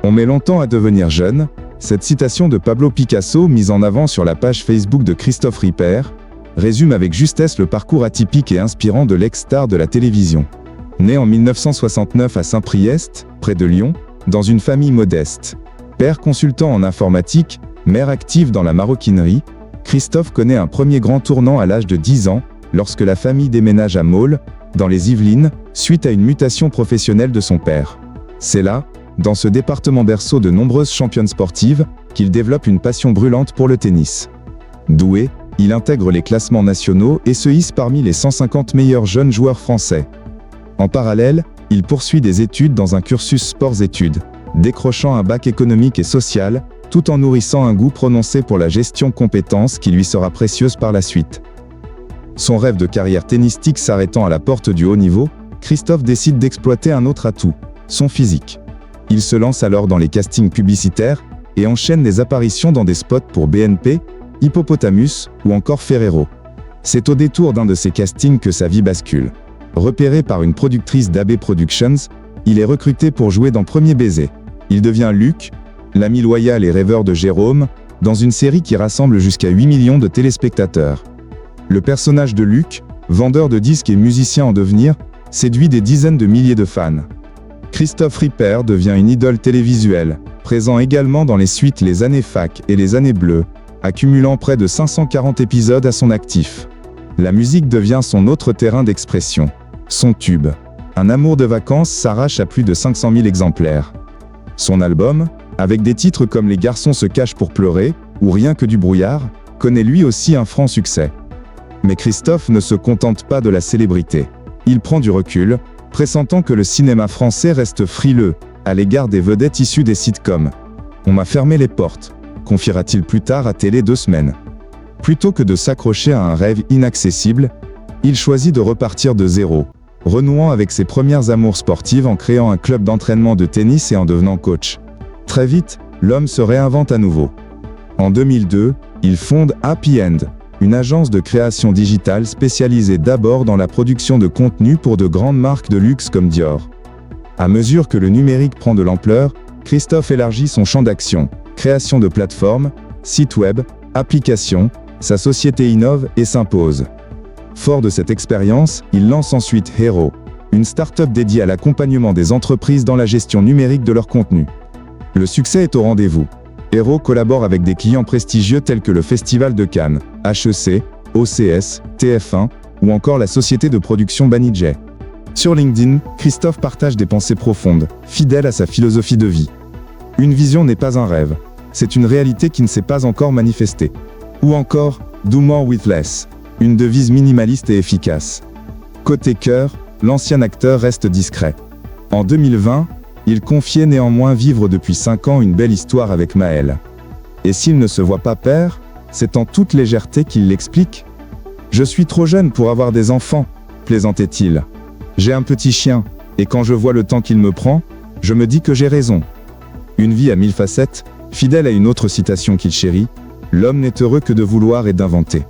On met longtemps à devenir jeune. Cette citation de Pablo Picasso, mise en avant sur la page Facebook de Christophe Ripper, résume avec justesse le parcours atypique et inspirant de l'ex-star de la télévision. Né en 1969 à Saint-Priest, près de Lyon, dans une famille modeste. Père consultant en informatique, mère active dans la maroquinerie, Christophe connaît un premier grand tournant à l'âge de 10 ans, lorsque la famille déménage à Maule, dans les Yvelines, suite à une mutation professionnelle de son père. C'est là, dans ce département berceau de nombreuses championnes sportives, qu'il développe une passion brûlante pour le tennis. Doué, il intègre les classements nationaux et se hisse parmi les 150 meilleurs jeunes joueurs français. En parallèle, il poursuit des études dans un cursus sports-études, décrochant un bac économique et social, tout en nourrissant un goût prononcé pour la gestion compétence qui lui sera précieuse par la suite. Son rêve de carrière tennistique s'arrêtant à la porte du haut niveau, Christophe décide d'exploiter un autre atout, son physique. Il se lance alors dans les castings publicitaires et enchaîne des apparitions dans des spots pour BNP, Hippopotamus ou encore Ferrero. C'est au détour d'un de ces castings que sa vie bascule. Repéré par une productrice d'AB Productions, il est recruté pour jouer dans Premier Baiser. Il devient Luc, l'ami loyal et rêveur de Jérôme, dans une série qui rassemble jusqu'à 8 millions de téléspectateurs. Le personnage de Luc, vendeur de disques et musicien en devenir, séduit des dizaines de milliers de fans. Christophe Ripper devient une idole télévisuelle, présent également dans les suites Les Années Fac et Les Années Bleues, accumulant près de 540 épisodes à son actif. La musique devient son autre terrain d'expression. Son tube, Un amour de vacances, s'arrache à plus de 500 000 exemplaires. Son album, avec des titres comme Les garçons se cachent pour pleurer ou Rien que du brouillard, connaît lui aussi un franc succès. Mais Christophe ne se contente pas de la célébrité. Il prend du recul, pressentant que le cinéma français reste frileux à l'égard des vedettes issues des sitcoms. « On m'a fermé les portes », confiera-t-il plus tard à Télé 2 semaines. Plutôt que de s'accrocher à un rêve inaccessible, il choisit de repartir de zéro, renouant avec ses premières amours sportives en créant un club d'entraînement de tennis et en devenant coach. Très vite, l'homme se réinvente à nouveau. En 2002, il fonde Happy End, une agence de création digitale spécialisée d'abord dans la production de contenu pour de grandes marques de luxe comme Dior. À mesure que le numérique prend de l'ampleur, Christophe élargit son champ d'action, création de plateformes, sites web, applications, sa société innove et s'impose. Fort de cette expérience, il lance ensuite Hero, une start-up dédiée à l'accompagnement des entreprises dans la gestion numérique de leur contenu. Le succès est au rendez-vous. Hero collabore avec des clients prestigieux tels que le Festival de Cannes, HEC, OCS, TF1 ou encore la société de production Banijay. Sur LinkedIn, Christophe partage des pensées profondes, fidèles à sa philosophie de vie. Une vision n'est pas un rêve, c'est une réalité qui ne s'est pas encore manifestée. Ou encore, Do more with less, une devise minimaliste et efficace. Côté cœur, l'ancien acteur reste discret. En 2020, il confiait néanmoins vivre depuis 5 ans une belle histoire avec Maëlle. Et s'il ne se voit pas père, c'est en toute légèreté qu'il l'explique. « Je suis trop jeune pour avoir des enfants », plaisantait-il. « J'ai un petit chien, et quand je vois le temps qu'il me prend, je me dis que j'ai raison. » Une vie à 1000 facettes, fidèle à une autre citation qu'il chérit, « L'homme n'est heureux que de vouloir et d'inventer. »